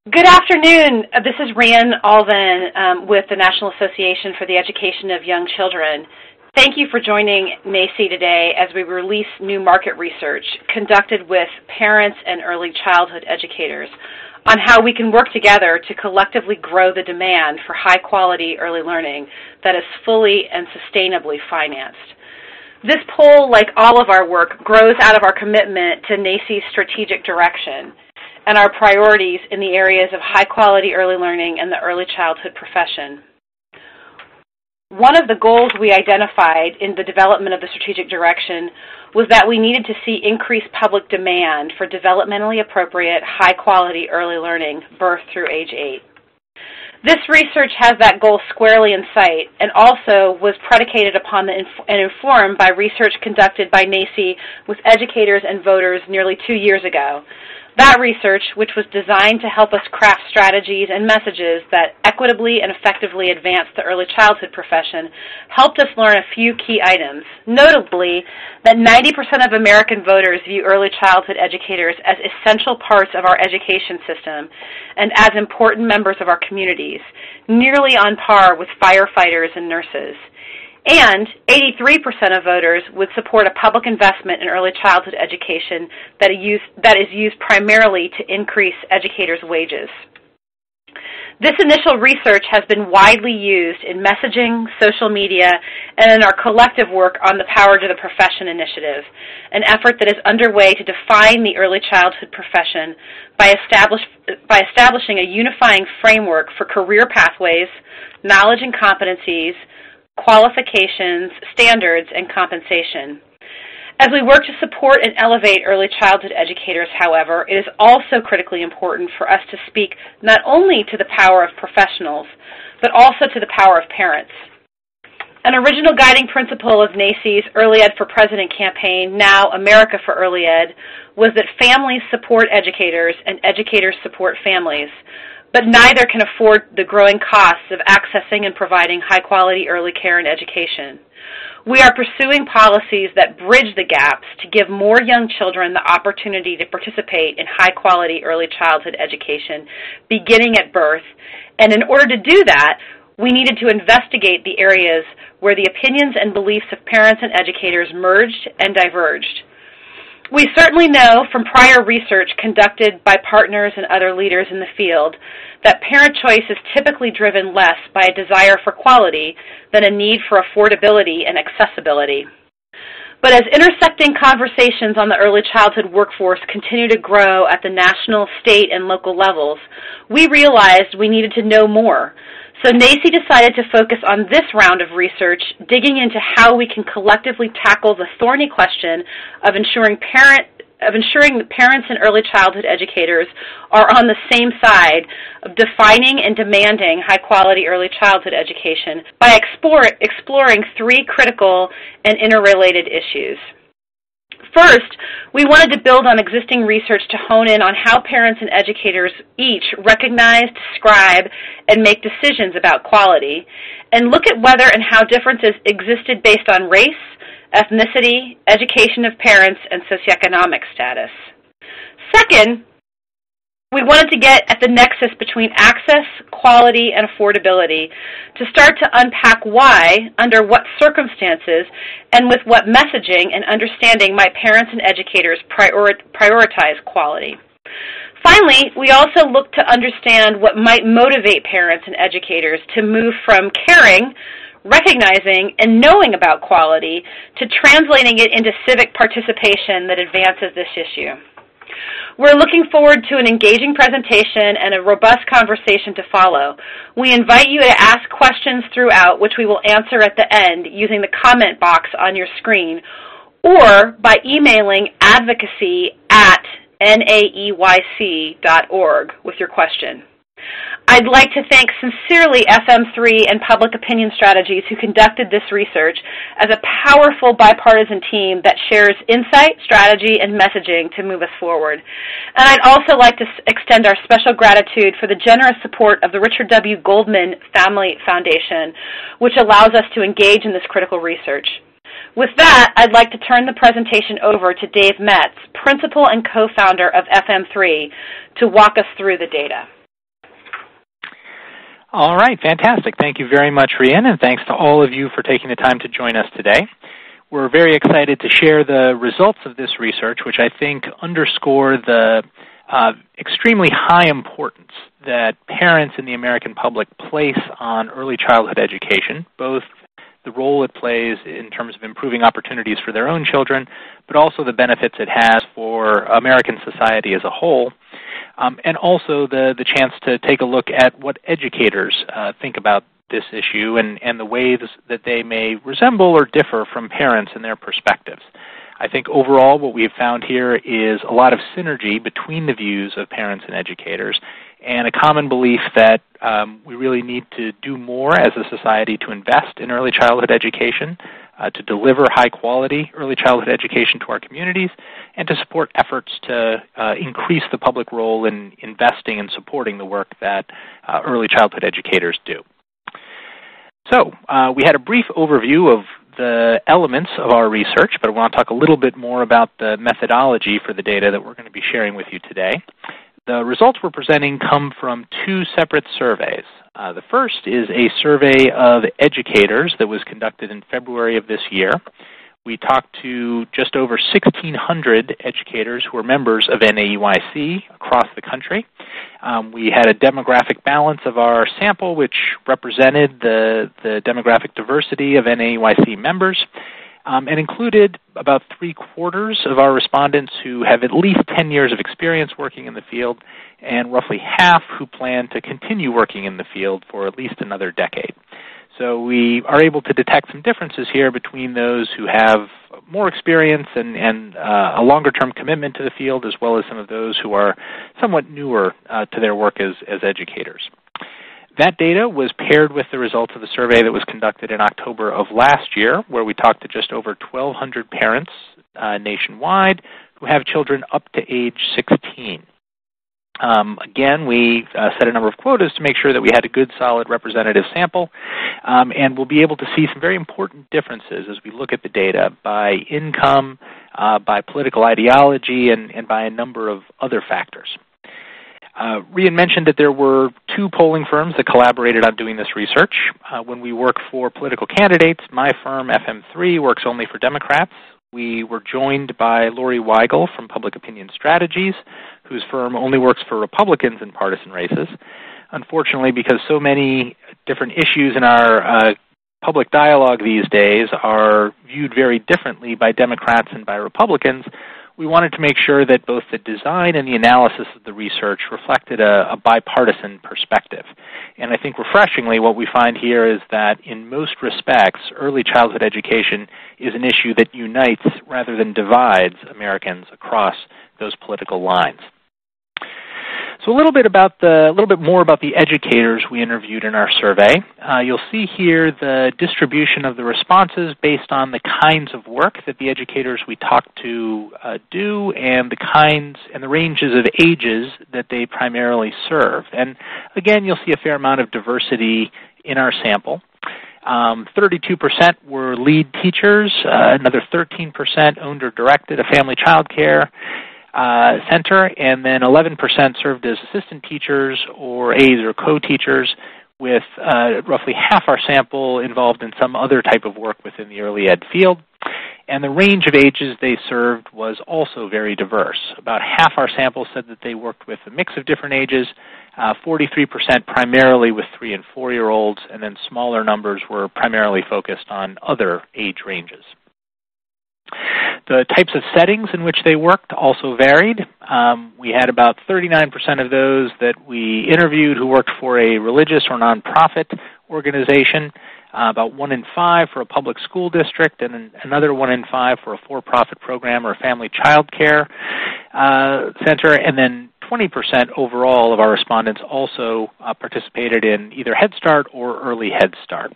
Good afternoon. This is Rhian Alvin with the National Association for the Education of Young Children. Thank you for joining NAEYC today as we release new market research conducted with parents and early childhood educators on how we can work together to collectively grow the demand for high-quality early learning that is fully and sustainably financed. This poll, like all of our work, grows out of our commitment to NAEYC's strategic direction and our priorities in the areas of high-quality early learning and the early childhood profession. One of the goals we identified in the development of the strategic direction was that we needed to see increased public demand for developmentally appropriate, high-quality early learning, birth through age 8. This research has that goal squarely in sight and also was predicated upon and informed by research conducted by NAEYC with educators and voters nearly 2 years ago. That research, which was designed to help us craft strategies and messages that equitably and effectively advance the early childhood profession, helped us learn a few key items, notably that 90% of American voters view early childhood educators as essential parts of our education system and as important members of our communities, nearly on par with firefighters and nurses. And 83% of voters would support a public investment in early childhood education that is used primarily to increase educators' wages. This initial research has been widely used in messaging, social media, and in our collective work on the Power to the Profession initiative, an effort that is underway to define the early childhood profession by establishing a unifying framework for career pathways, knowledge and competencies, qualifications, standards, and compensation. As we work to support and elevate early childhood educators, however, it is also critically important for us to speak not only to the power of professionals, but also to the power of parents. An original guiding principle of NAEYC's Early Ed for President campaign, Now America for Early Ed, was that families support educators and educators support families, but neither can afford the growing costs of accessing and providing high-quality early care and education. We are pursuing policies that bridge the gaps to give more young children the opportunity to participate in high-quality early childhood education beginning at birth, and in order to do that, we needed to investigate the areas where the opinions and beliefs of parents and educators merged and diverged. We certainly know from prior research conducted by partners and other leaders in the field that parent choice is typically driven less by a desire for quality than a need for affordability and accessibility. But as intersecting conversations on the early childhood workforce continue to grow at the national, state, and local levels, we realized we needed to know more. So NAEYC decided to focus on this round of research, digging into how we can collectively tackle the thorny question of ensuring that parents and early childhood educators are on the same side of defining and demanding high-quality early childhood education by exploring three critical and interrelated issues. First, we wanted to build on existing research to hone in on how parents and educators each recognize, describe, and make decisions about quality, and look at whether and how differences existed based on race, ethnicity, education of parents, and socioeconomic status. Second, we wanted to get at the nexus between access, quality, and affordability to start to unpack why, under what circumstances, and with what messaging and understanding might parents and educators prioritize quality. Finally, we also looked to understand what might motivate parents and educators to move from caring, recognizing, and knowing about quality to translating it into civic participation that advances this issue. We're looking forward to an engaging presentation and a robust conversation to follow. We invite you to ask questions throughout, which we will answer at the end using the comment box on your screen, or by emailing advocacy@naeyc.org with your question. I'd like to thank sincerely FM3 and Public Opinion Strategies who conducted this research as a powerful bipartisan team that shares insight, strategy, and messaging to move us forward. And I'd also like to extend our special gratitude for the generous support of the Richard W. Goldman Family Foundation, which allows us to engage in this critical research. With that, I'd like to turn the presentation over to Dave Metz, principal and co-founder of FM3, to walk us through the data. All right, fantastic. Thank you very much, Rian, and thanks to all of you for taking the time to join us today. We're very excited to share the results of this research, which I think underscore the extremely high importance that parents in the American public place on early childhood education, both the role it plays in terms of improving opportunities for their own children, but also the benefits it has for American society as a whole. And also the chance to take a look at what educators think about this issue and the ways that they may resemble or differ from parents in their perspectives. I think overall what we have found here is a lot of synergy between the views of parents and educators, and a common belief that we really need to do more as a society to invest in early childhood education, to deliver high-quality early childhood education to our communities, and to support efforts to increase the public role in investing and supporting the work that early childhood educators do. So we had a brief overview of the elements of our research, but I want to talk a little bit more about the methodology for the data that we're going to be sharing with you today. The results we're presenting come from two separate surveys. The first is a survey of educators that was conducted in February of this year. We talked to just over 1,600 educators who are members of NAEYC across the country. We had a demographic balance of our sample, which represented the demographic diversity of NAEYC members, and included about 3/4 of our respondents who have at least 10 years of experience working in the field, and roughly half who plan to continue working in the field for at least another decade. So we are able to detect some differences here between those who have more experience and a longer-term commitment to the field, as well as some of those who are somewhat newer to their work as educators. That data was paired with the results of the survey that was conducted in October of last year, where we talked to just over 1,200 parents nationwide who have children up to age 16. Again, we set a number of quotas to make sure that we had a good, solid representative sample, and we'll be able to see some very important differences as we look at the data by income, by political ideology, and by a number of other factors. Rian mentioned that there were two polling firms that collaborated on doing this research. When we work for political candidates, my firm, FM3, works only for Democrats. We were joined by Lori Weigel from Public Opinion Strategies, whose firm only works for Republicans in partisan races. Unfortunately, because so many different issues in our public dialogue these days are viewed very differently by Democrats and by Republicans, we wanted to make sure that both the design and the analysis of the research reflected a bipartisan perspective. And I think refreshingly what we find here is that in most respects, early childhood education is an issue that unites rather than divides Americans across those political lines. So a little bit more about the educators we interviewed in our survey. You'll see here the distribution of the responses based on the kinds of work that the educators we talked to do, and the kinds and the ranges of ages that they primarily serve. And again, you'll see a fair amount of diversity in our sample. 32% were lead teachers, another 13% owned or directed a family child care center, and then 11% served as assistant teachers or aides or co-teachers, with roughly half our sample involved in some other type of work within the early ed field. And the range of ages they served was also very diverse. About half our sample said that they worked with a mix of different ages, 43% primarily with 3- and 4-year-olds, and then smaller numbers were primarily focused on other age ranges. The types of settings in which they worked also varied. We had about 39% of those that we interviewed who worked for a religious or nonprofit organization, about 1 in 5 for a public school district, and another 1 in 5 for a for-profit program or a family child care center, and then 20% overall of our respondents also participated in either Head Start or Early Head Start.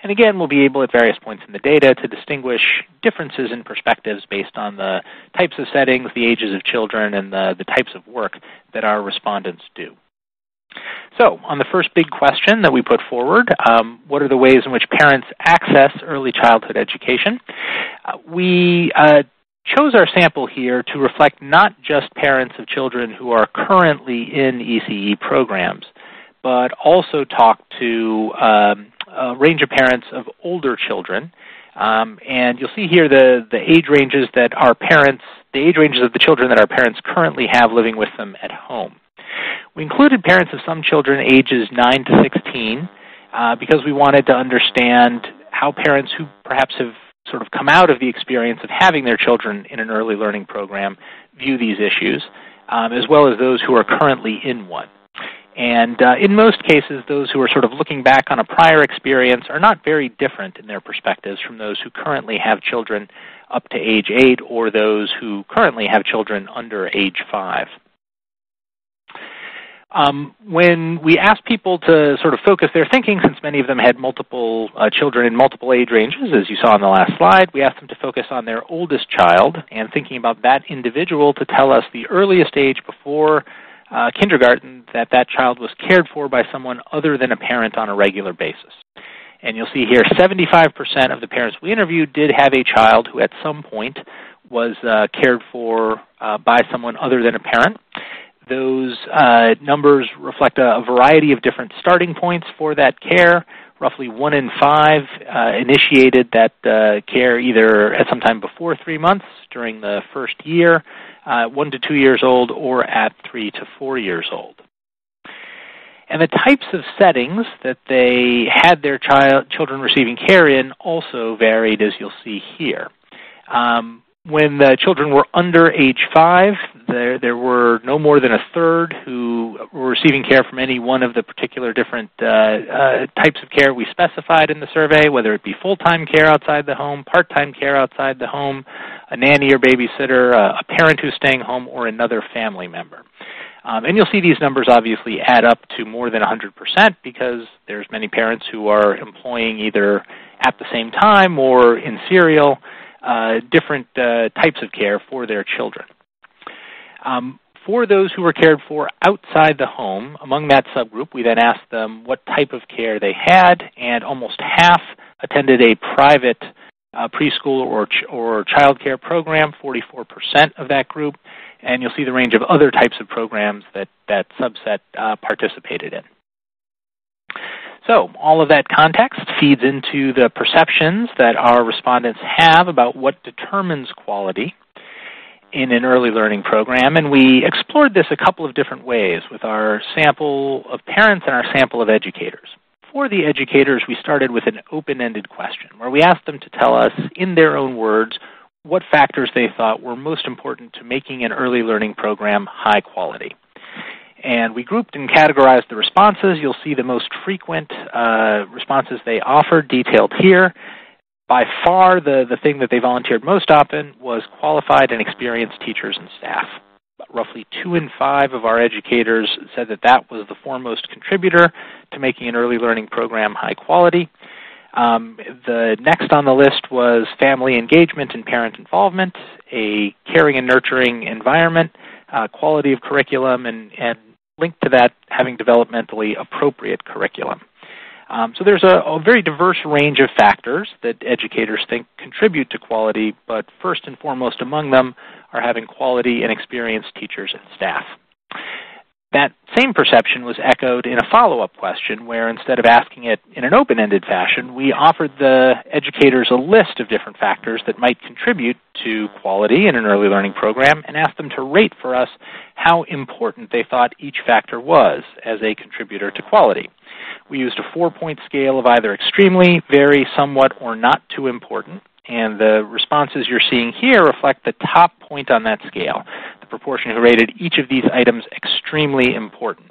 And again, we'll be able at various points in the data to distinguish differences in perspectives based on the types of settings, the ages of children, and the types of work that our respondents do. So, on the first big question that we put forward, what are the ways in which parents access early childhood education? We chose our sample here to reflect not just parents of children who are currently in ECE programs, but also talked to a range of parents of older children. And you'll see here the age ranges that our parents, the age ranges of the children that our parents currently have living with them at home. We included parents of some children ages 9 to 16 because we wanted to understand how parents who perhaps have sort of come out of the experience of having their children in an early learning program view these issues, as well as those who are currently in one. And in most cases, those who are sort of looking back on a prior experience are not very different in their perspectives from those who currently have children up to age 8 or those who currently have children under age 5. When we asked people to sort of focus their thinking, since many of them had multiple children in multiple age ranges, as you saw on the last slide, we asked them to focus on their oldest child and thinking about that individual to tell us the earliest age before kindergarten that child was cared for by someone other than a parent on a regular basis. And you'll see here 75% of the parents we interviewed did have a child who at some point was cared for by someone other than a parent. Those numbers reflect a variety of different starting points for that care. Roughly 1 in 5 initiated that care either at some time before 3 months, during the first year, 1 to 2 years old, or at 3 to 4 years old. And the types of settings that they had their children receiving care in also varied, as you'll see here. When the children were under age 5, there were no more than a third who were receiving care from any one of the particular different types of care we specified in the survey, whether it be full-time care outside the home, part-time care outside the home, a nanny or babysitter, a parent who's staying home, or another family member. And you'll see these numbers obviously add up to more than 100% because there's many parents who are employing either at the same time or in serial different types of care for their children. For those who were cared for outside the home, among that subgroup, we then asked them what type of care they had, and almost half attended a private preschool or child care program, 44% of that group, and you'll see the range of other types of programs that subset participated in. So all of that context feeds into the perceptions that our respondents have about what determines quality in an early learning program, and we explored this a couple of different ways with our sample of parents and our sample of educators. For the educators, we started with an open-ended question where we asked them to tell us in their own words what factors they thought were most important to making an early learning program high quality. And we grouped and categorized the responses. You'll see the most frequent responses they offered detailed here. By far, the thing that they volunteered most often was qualified and experienced teachers and staff. Roughly 2 in 5 of our educators said that was the foremost contributor to making an early learning program high quality. The next on the list was family engagement and parent involvement, a caring and nurturing environment, quality of curriculum, and linked to that, having developmentally appropriate curriculum. So there's a very diverse range of factors that educators think contribute to quality, but first and foremost among them are having quality and experienced teachers and staff. That same perception was echoed in a follow-up question where instead of asking it in an open-ended fashion, we offered the educators a list of different factors that might contribute to quality in an early learning program and asked them to rate for us how important they thought each factor was as a contributor to quality. We used a 4-point scale of either extremely, very, somewhat, or not too important. And the responses you're seeing here reflect the top point on that scale, the proportion who rated each of these items extremely important.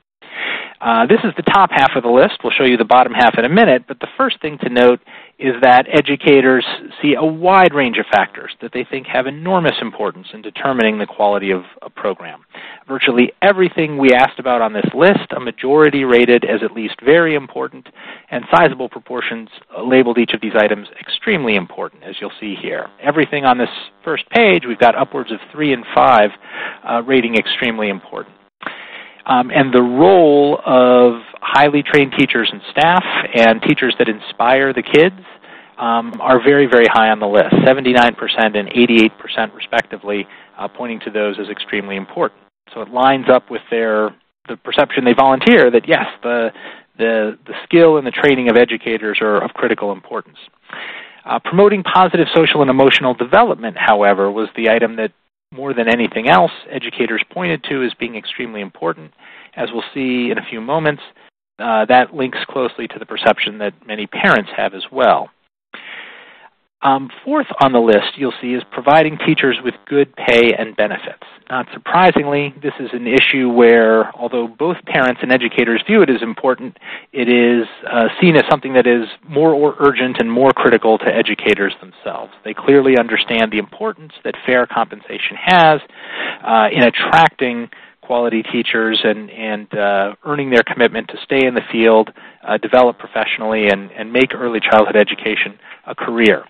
This is the top half of the list. We'll show you the bottom half in a minute, but the first thing to note is that educators see a wide range of factors that they think have enormous importance in determining the quality of a program. Virtually everything we asked about on this list, a majority rated as at least very important, and sizable proportions labeled each of these items extremely important, as you'll see here. Everything on this first page, we've got upwards of 3 and 5 rating extremely important. And the role of highly trained teachers and staff and teachers that inspire the kids are very, very high on the list, 79% and 88% respectively, pointing to those as extremely important. So it lines up with their the perception they volunteer that, yes, the skill and the training of educators are of critical importance. Promoting positive social and emotional development, however, was the item that, more than anything else, educators pointed to as being extremely important. As we'll see in a few moments, that links closely to the perception that many parents have as well. Fourth on the list, you'll see, is providing teachers with good pay and benefits. Not surprisingly, this is an issue where, although both parents and educators view it as important, it is seen as something that is more urgent and more critical to educators themselves. They clearly understand the importance that fair compensation has in attracting quality teachers and earning their commitment to stay in the field, develop professionally, and make early childhood education a career.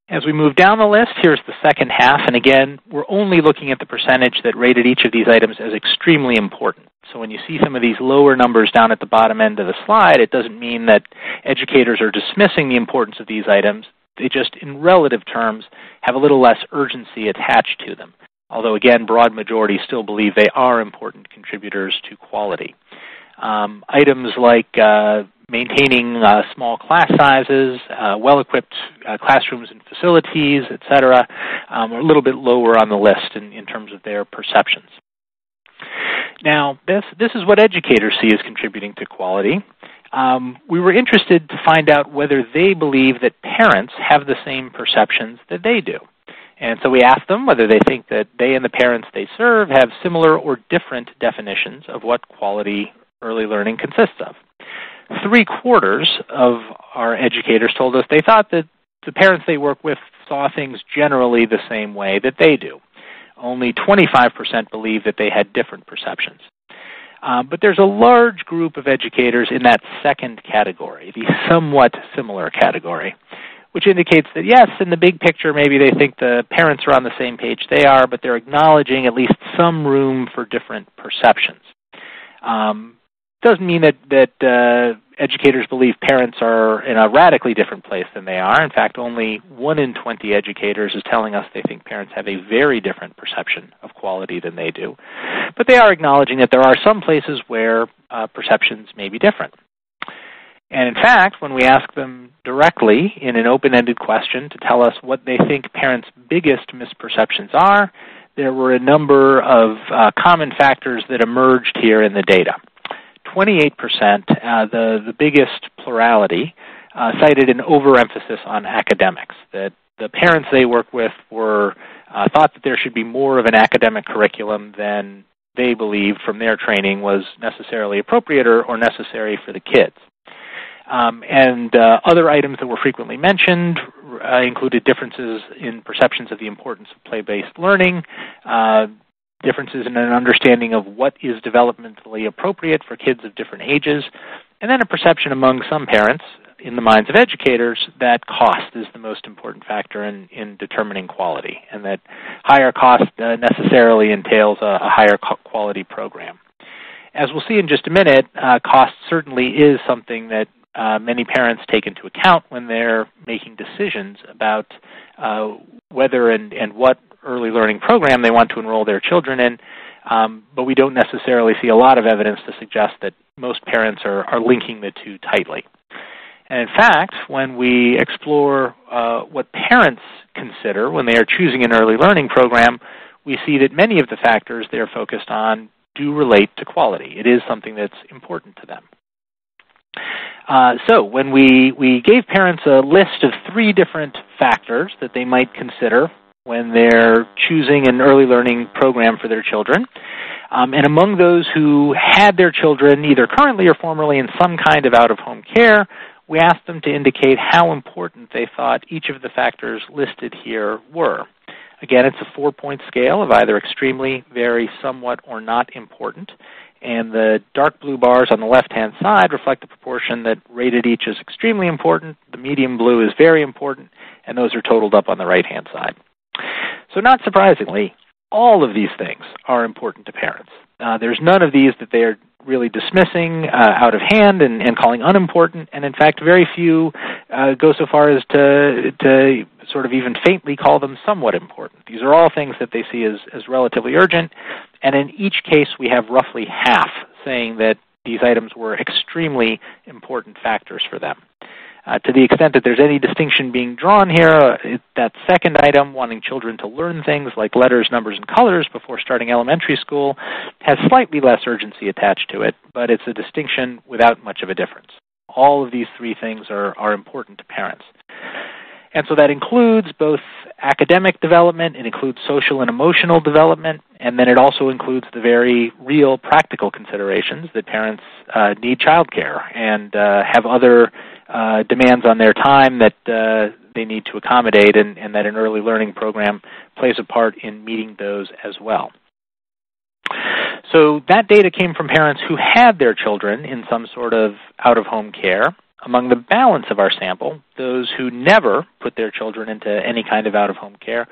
As we move down the list, here's the second half, and again, we're only looking at the percentage that rated each of these items as extremely important. So when you see some of these lower numbers down at the bottom end of the slide, it doesn't mean that educators are dismissing the importance of these items. They just, in relative terms, have a little less urgency attached to them. Although, again, broad majority still believe they are important contributors to quality. Items like maintaining small class sizes, well-equipped classrooms and facilities, etc., are a little bit lower on the list in terms of their perceptions. Now, this is what educators see as contributing to quality. We were interested to find out whether they believe that parents have the same perceptions that they do. And so we asked them whether they think that they and the parents they serve have similar or different definitions of what quality early learning consists of. 3/4 of our educators told us they thought that the parents they work with saw things generally the same way that they do. Only 25% believed that they had different perceptions. But there's a large group of educators in that second category, the somewhat similar category, which indicates that, yes, in the big picture, maybe they think the parents are on the same page they are, but they're acknowledging at least some room for different perceptions. Doesn't mean that educators believe parents are in a radically different place than they are. In fact, only 1 in 20 educators is telling us they think parents have a very different perception of quality than they do. But they are acknowledging that there are some places where perceptions may be different. And in fact, when we ask them directly in an open-ended question to tell us what they think parents' biggest misperceptions are, there were a number of common factors that emerged here in the data. 28%, the biggest plurality, cited an overemphasis on academics, that the parents they work with were thought that there should be more of an academic curriculum than they believed from their training was necessarily appropriate or necessary for the kids. And other items that were frequently mentioned included differences in perceptions of the importance of play-based learning, differences in an understanding of what is developmentally appropriate for kids of different ages, and then a perception among some parents, in the minds of educators, that cost is the most important factor in determining quality, and that higher cost necessarily entails a higher quality program. As we'll see in just a minute, cost certainly is something that many parents take into account when they're making decisions about whether and what early learning program they want to enroll their children in, but we don't necessarily see a lot of evidence to suggest that most parents are linking the two tightly. And in fact, when we explore what parents consider when they are choosing an early learning program, we see that many of the factors they're focused on do relate to quality. It is something that's important to them. So when we gave parents a list of 3 different factors that they might consider when they're choosing an early learning program for their children, and among those who had their children either currently or formerly in some kind of out-of-home care, we asked them to indicate how important they thought each of the factors listed here were. Again, it's a 4-point scale of either extremely, very, somewhat, or not important. And the dark blue bars on the left-hand side reflect the proportion that rated each as extremely important, the medium blue is very important, and those are totaled up on the right-hand side. So not surprisingly, all of these things are important to parents. There's none of these that they are really dismissing out of hand and calling unimportant, and in fact very few go so far as to sort of even faintly call them somewhat important. These are all things that they see as relatively urgent, and in each case we have roughly half saying that these items were extremely important factors for them. To the extent that there's any distinction being drawn here, that second item, wanting children to learn things like letters, numbers, and colors before starting elementary school, has slightly less urgency attached to it, but it's a distinction without much of a difference. All of these three things are important to parents. And so that includes both academic development, it includes social and emotional development, and then it also includes the very real practical considerations that parents need childcare and have other demands on their time that they need to accommodate, and that an early learning program plays a part in meeting those as well. So that data came from parents who had their children in some sort of out-of-home care. Among the balance of our sample, those who never put their children into any kind of out-of-home care,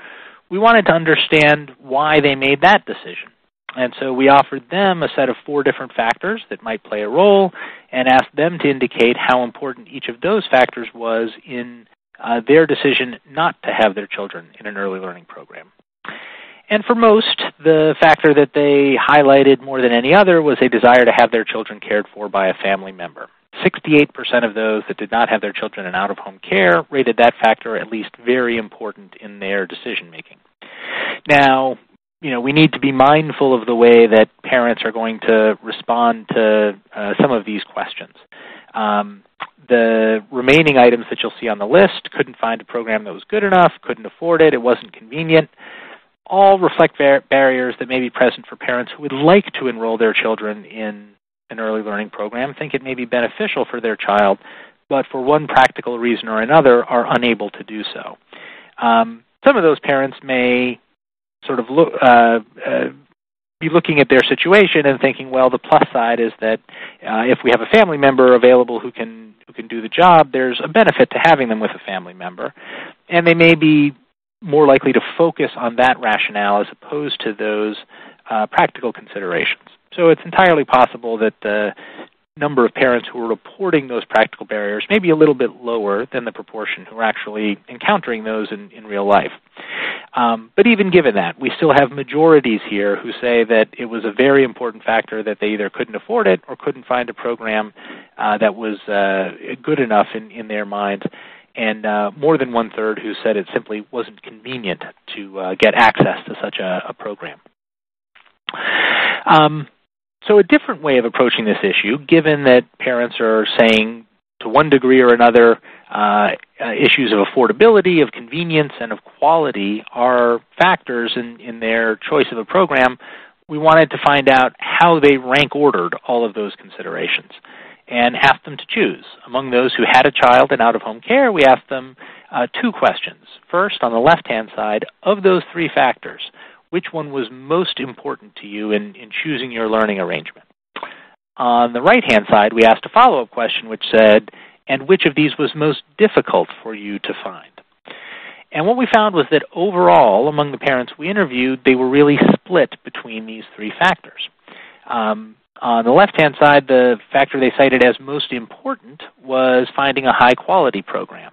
we wanted to understand why they made that decision. And so we offered them a set of 4 different factors that might play a role and asked them to indicate how important each of those factors was in their decision not to have their children in an early learning program. And for most, the factor that they highlighted more than any other was a desire to have their children cared for by a family member. 68% of those that did not have their children in out-of-home care rated that factor at least very important in their decision-making. Now, we need to be mindful of the way that parents are going to respond to some of these questions. The remaining items that you'll see on the list, couldn't find a program that was good enough, couldn't afford it, it wasn't convenient, all reflect barriers that may be present for parents who would like to enroll their children in an early learning program, think it may be beneficial for their child, but for one practical reason or another are unable to do so. Some of those parents may sort of be looking at their situation and thinking, well, the plus side is that if we have a family member available who can do the job, there's a benefit to having them with a family member, and they may be more likely to focus on that rationale as opposed to those practical considerations. So it's entirely possible that the number of parents who are reporting those practical barriers may be a little bit lower than the proportion who are actually encountering those in real life. But even given that, we still have majorities here who say that it was a very important factor that they either couldn't afford it or couldn't find a program that was good enough in their minds, and more than 1/3 who said it simply wasn't convenient to get access to such a program. So a different way of approaching this issue, given that parents are saying to one degree or another issues of affordability, of convenience, and of quality are factors in their choice of a program, we wanted to find out how they rank ordered all of those considerations and asked them to choose. Among those who had a child in out-of-home care, we asked them 2 questions. First, on the left-hand side, of those 3 factors, which one was most important to you in choosing your learning arrangement? On the right-hand side, we asked a follow-up question which said, and which of these was most difficult for you to find? And what we found was that overall, among the parents we interviewed, they were really split between these 3 factors. On the left-hand side, the factor they cited as most important was finding a high-quality program.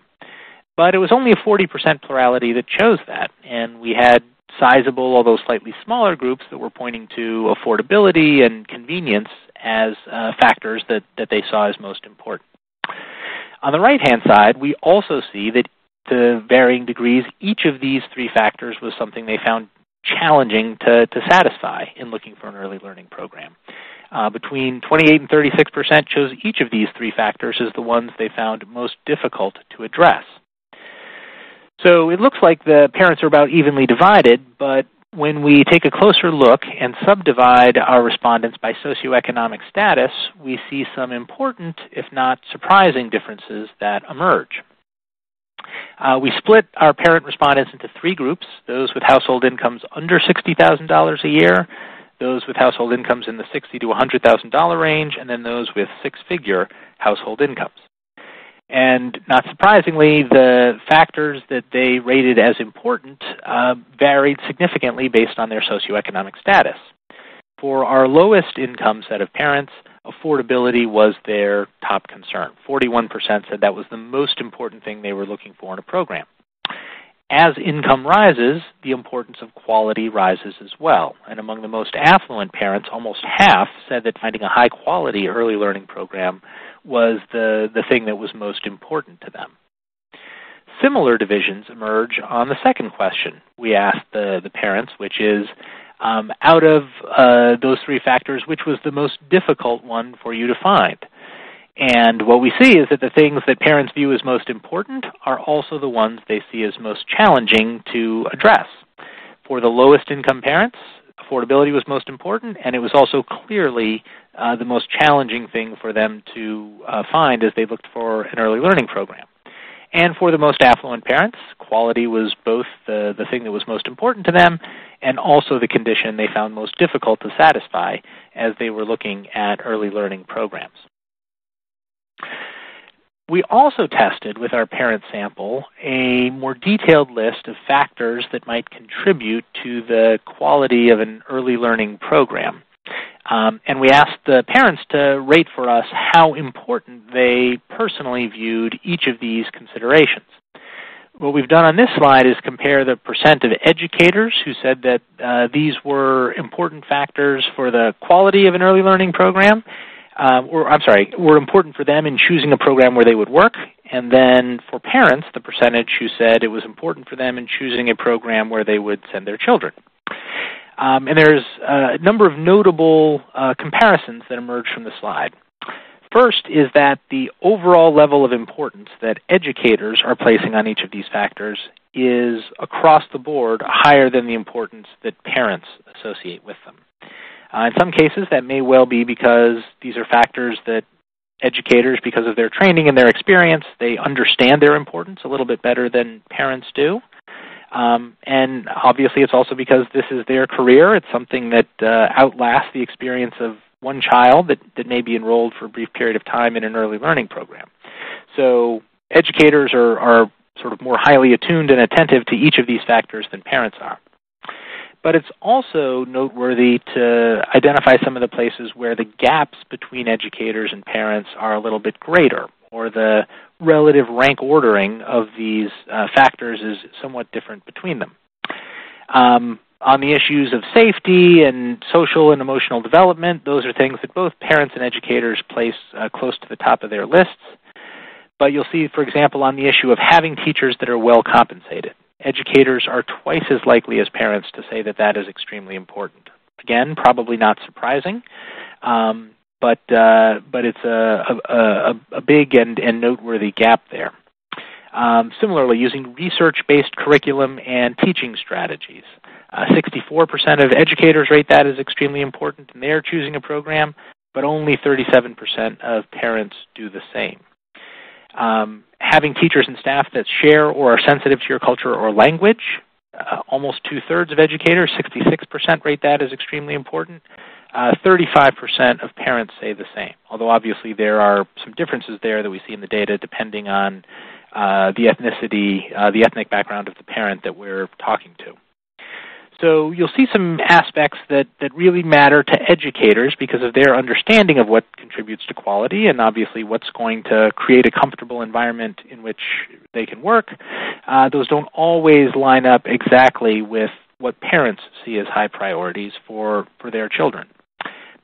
But it was only a 40% plurality that chose that, and we had sizable, although slightly smaller groups that were pointing to affordability and convenience as factors that they saw as most important. On the right-hand side, we also see that to varying degrees, each of these 3 factors was something they found challenging to satisfy in looking for an early learning program. Between 28 and 36% chose each of these 3 factors as the ones they found most difficult to address. So it looks like the parents are about evenly divided, but when we take a closer look and subdivide our respondents by socioeconomic status, we see some important, if not surprising, differences that emerge. We split our parent respondents into 3 groups, those with household incomes under $60,000 a year, those with household incomes in the $60,000 to $100,000 range, and then those with 6-figure household incomes. And not surprisingly, the factors that they rated as important varied significantly based on their socioeconomic status. For our lowest income set of parents, affordability was their top concern. 41% said that was the most important thing they were looking for in a program. As income rises, the importance of quality rises as well. And among the most affluent parents, almost half said that finding a high-quality early learning program was the thing that was most important to them. Similar divisions emerge on the second question we asked the parents, which is, out of those three factors, which was the most difficult one for you to find? And what we see is that the things that parents view as most important are also the ones they see as most challenging to address. For the lowest income parents, affordability was most important, and it was also clearly the most challenging thing for them to find as they looked for an early learning program. And for the most affluent parents, quality was both the thing that was most important to them and also the condition they found most difficult to satisfy as they were looking at early learning programs. We also tested with our parent sample a more detailed list of factors that might contribute to the quality of an early learning program. And we asked the parents to rate for us how important they personally viewed each of these considerations. What we've done on this slide is compare the percent of educators who said that these were important factors for the quality of an early learning program, were important for them in choosing a program where they would work, and then for parents, the percentage who said it was important for them in choosing a program where they would send their children. And there's a number of notable comparisons that emerge from the slide. First is that the overall level of importance that educators are placing on each of these factors is across the board higher than the importance that parents associate with them. In some cases, that may well be because these are factors that educators, because of their training and their experience, they understand their importance a little bit better than parents do. And obviously, it's also because this is their career. It's something that outlasts the experience of one child that may be enrolled for a brief period of time in an early learning program. So educators are sort of more highly attuned and attentive to each of these factors than parents are. But it's also noteworthy to identify some of the places where the gaps between educators and parents are a little bit greater, or the relative rank ordering of these factors is somewhat different between them. On the issues of safety and social and emotional development, those are things that both parents and educators place close to the top of their lists. But you'll see, for example, on the issue of having teachers that are well compensated, educators are twice as likely as parents to say that that is extremely important. Again, probably not surprising, but it's a big and noteworthy gap there. Similarly, using research-based curriculum and teaching strategies. 64% of educators rate that as extremely important in their choosing a program, but only 37% of parents do the same. Having teachers and staff that share or are sensitive to your culture or language, almost two-thirds of educators, 66% rate that as extremely important. 35% of parents say the same, although obviously there are some differences there that we see in the data depending on the ethnicity, the ethnic background of the parent that we're talking to. So you'll see some aspects that really matter to educators because of their understanding of what contributes to quality and obviously what's going to create a comfortable environment in which they can work. Those don't always line up exactly with what parents see as high priorities for their children.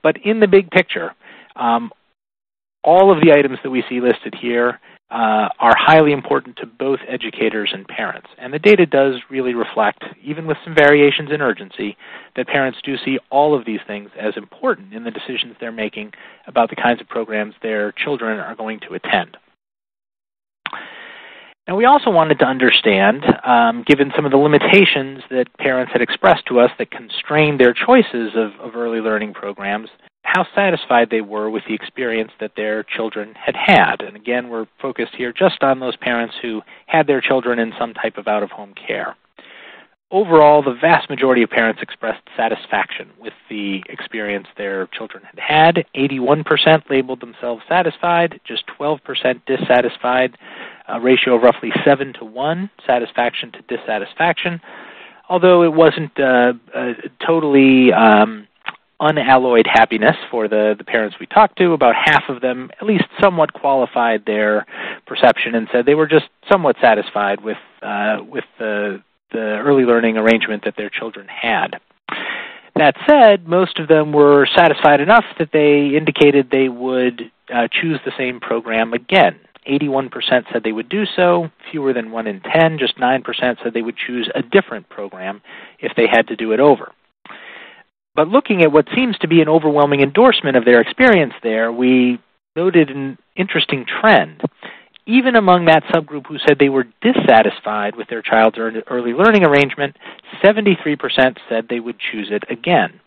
But in the big picture, all of the items that we see listed here are highly important to both educators and parents. And the data does really reflect, even with some variations in urgency, that parents do see all of these things as important in the decisions they're making about the kinds of programs their children are going to attend. And we also wanted to understand, given some of the limitations that parents had expressed to us that constrained their choices of early learning programs, how satisfied they were with the experience that their children had had. And again, we're focused here just on those parents who had their children in some type of out-of-home care. Overall, the vast majority of parents expressed satisfaction with the experience their children had had. 81% labeled themselves satisfied, just 12% dissatisfied, a ratio of roughly 7-to-1, satisfaction to dissatisfaction, although it wasn't totally unalloyed happiness for the parents we talked to. About half of them at least somewhat qualified their perception and said they were just somewhat satisfied with the early learning arrangement that their children had. That said, most of them were satisfied enough that they indicated they would choose the same program again. 81% said they would do so, fewer than 1 in 10, just 9% said they would choose a different program if they had to do it over. But looking at what seems to be an overwhelming endorsement of their experience there, we noted an interesting trend. Even among that subgroup who said they were dissatisfied with their child's early learning arrangement, 73% said they would choose it again,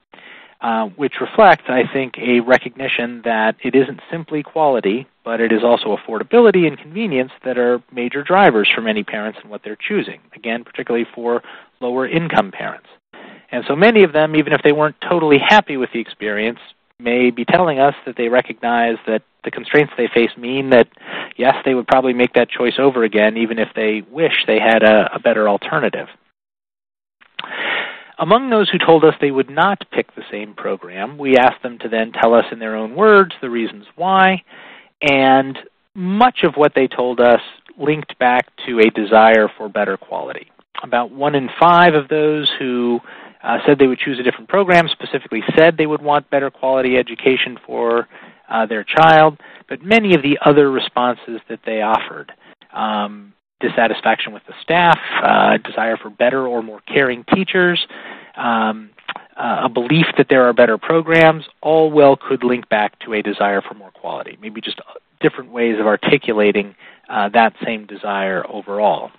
which reflects, I think, a recognition that it isn't simply quality, but it is also affordability and convenience that are major drivers for many parents in what they're choosing, again, particularly for lower income parents. And so many of them, even if they weren't totally happy with the experience, may be telling us that they recognize that the constraints they face mean that, yes, they would probably make that choice over again, even if they wish they had a better alternative. Among those who told us they would not pick the same program, we asked them to then tell us in their own words the reasons why, and much of what they told us linked back to a desire for better quality. About 1 in 5 of those who said they would choose a different program specifically said they would want better quality education for their child, but many of the other responses that they offered, dissatisfaction with the staff, desire for better or more caring teachers, a belief that there are better programs, all well could link back to a desire for more quality, maybe just different ways of articulating that same desire overall.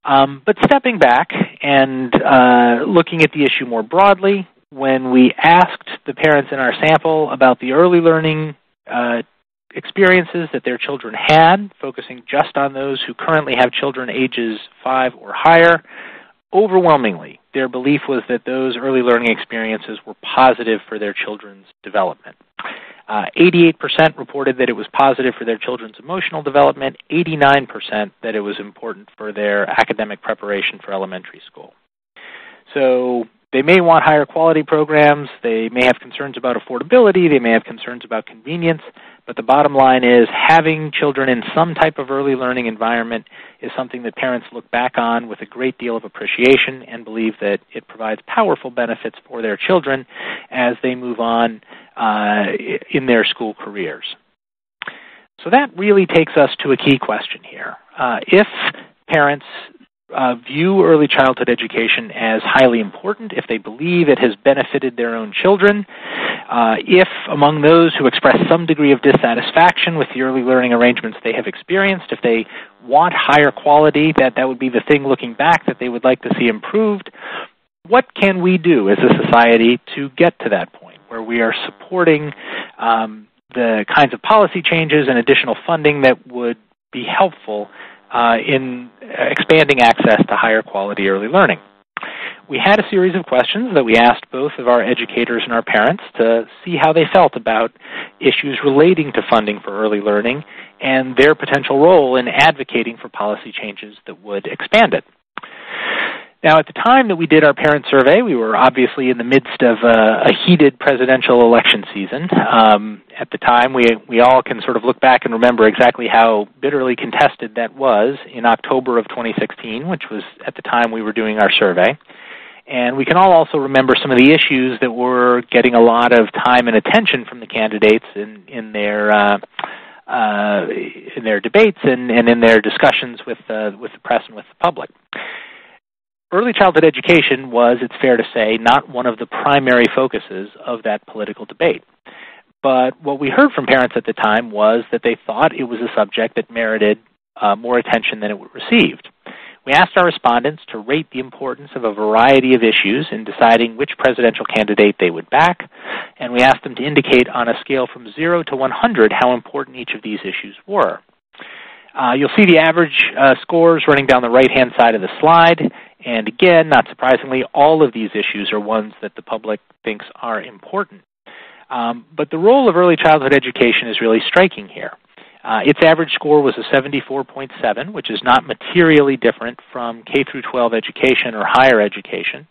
But stepping back and looking at the issue more broadly, when we asked the parents in our sample about the early learning experiences that their children had, focusing just on those who currently have children ages 5 or higher, overwhelmingly, their belief was that those early learning experiences were positive for their children's development. 88% reported that it was positive for their children's emotional development, 89% that it was important for their academic preparation for elementary school. So they may want higher quality programs, they may have concerns about affordability, they may have concerns about convenience, but the bottom line is having children in some type of early learning environment is something that parents look back on with a great deal of appreciation and believe that it provides powerful benefits for their children as they move on in their school careers. So that really takes us to a key question here. If parents view early childhood education as highly important, if they believe it has benefited their own children, if among those who express some degree of dissatisfaction with the early learning arrangements they have experienced, if they want higher quality, that would be the thing looking back that they would like to see improved, what can we do as a society to get to that point where we are supporting the kinds of policy changes and additional funding that would be helpful in expanding access to higher quality early learning? We had a series of questions that we asked both of our educators and our parents to see how they felt about issues relating to funding for early learning and their potential role in advocating for policy changes that would expand it. Now, at the time that we did our parent survey, we were obviously in the midst of a heated presidential election season. At the time, we all can sort of look back and remember exactly how bitterly contested that was in October of 2016, which was at the time we were doing our survey. And we can all also remember some of the issues that were getting a lot of time and attention from the candidates in their debates and in their discussions with the press and with the public. Early childhood education was, it's fair to say, not one of the primary focuses of that political debate. But what we heard from parents at the time was that they thought it was a subject that merited more attention than it received. We asked our respondents to rate the importance of a variety of issues in deciding which presidential candidate they would back, and we asked them to indicate on a scale from 0 to 100 how important each of these issues were. You'll see the average scores running down the right-hand side of the slide. And again, not surprisingly, all of these issues are ones that the public thinks are important. But the role of early childhood education is really striking here. Its average score was a 74.7, which is not materially different from K through 12 education or higher education.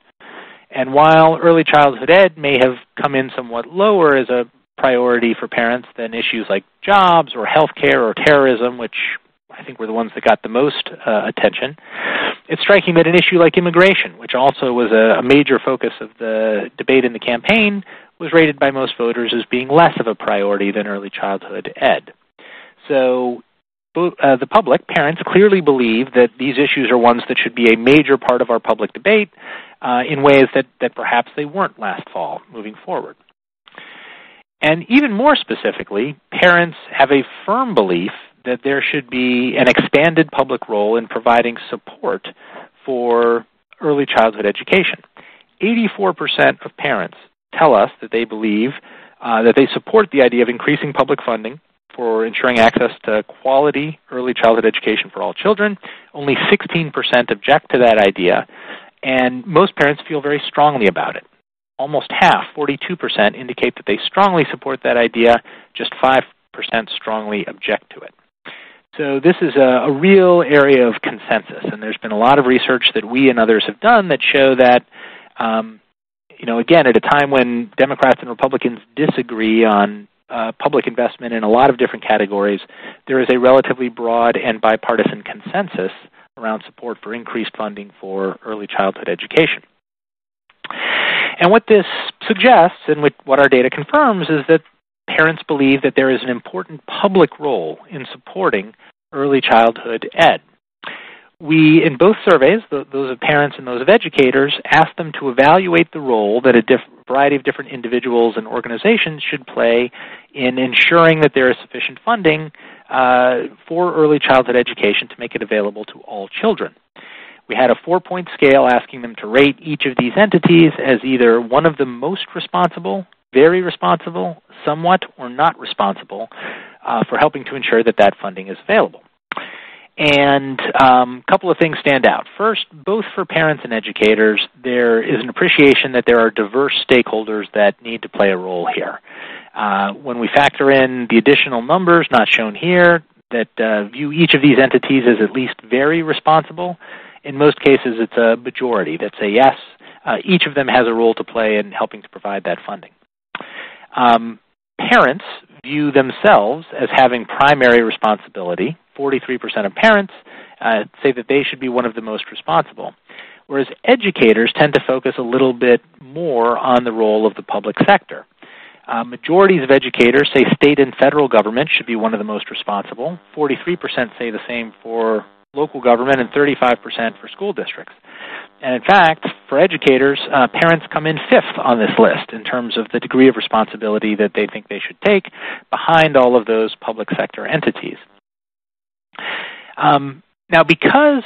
And while early childhood ed may have come in somewhat lower as a priority for parents than issues like jobs or healthcare or terrorism, which I think were the ones that got the most attention, it's striking that an issue like immigration, which also was a major focus of the debate in the campaign, was rated by most voters as being less of a priority than early childhood ed. So the public, parents, clearly believe that these issues are ones that should be a major part of our public debate in ways that perhaps they weren't last fall moving forward. And even more specifically, parents have a firm belief that there should be an expanded public role in providing support for early childhood education. 84% of parents tell us that they believe that they support the idea of increasing public funding for ensuring access to quality early childhood education for all children. Only 16% object to that idea, and most parents feel very strongly about it. Almost half, 42%, indicate that they strongly support that idea. Just 5% strongly object to it. So this is a real area of consensus, and there's been a lot of research that we and others have done that show that, again, at a time when Democrats and Republicans disagree on public investment in a lot of different categories, there is a relatively broad and bipartisan consensus around support for increased funding for early childhood education. And what this suggests, and what our data confirms, is that parents believe that there is an important public role in supporting early childhood ed. We, in both surveys, those of parents and those of educators, asked them to evaluate the role that a variety of different individuals and organizations should play in ensuring that there is sufficient funding for early childhood education to make it available to all children. We had a 4-point scale asking them to rate each of these entities as either one of the most responsible, very responsible, somewhat, or not responsible for helping to ensure that that funding is available. And a couple of things stand out. First, both for parents and educators, there is an appreciation that there are diverse stakeholders that need to play a role here. When we factor in the additional numbers not shown here that view each of these entities as at least very responsible, in most cases it's a majority that say yes, each of them has a role to play in helping to provide that funding. Parents view themselves as having primary responsibility. 43% of parents say that they should be one of the most responsible, whereas educators tend to focus a little bit more on the role of the public sector. Majorities of educators say state and federal government should be one of the most responsible. 43% say the same for local government and 35% for school districts. And in fact, for educators, parents come in 5th on this list in terms of the degree of responsibility that they think they should take behind all of those public sector entities. Now, because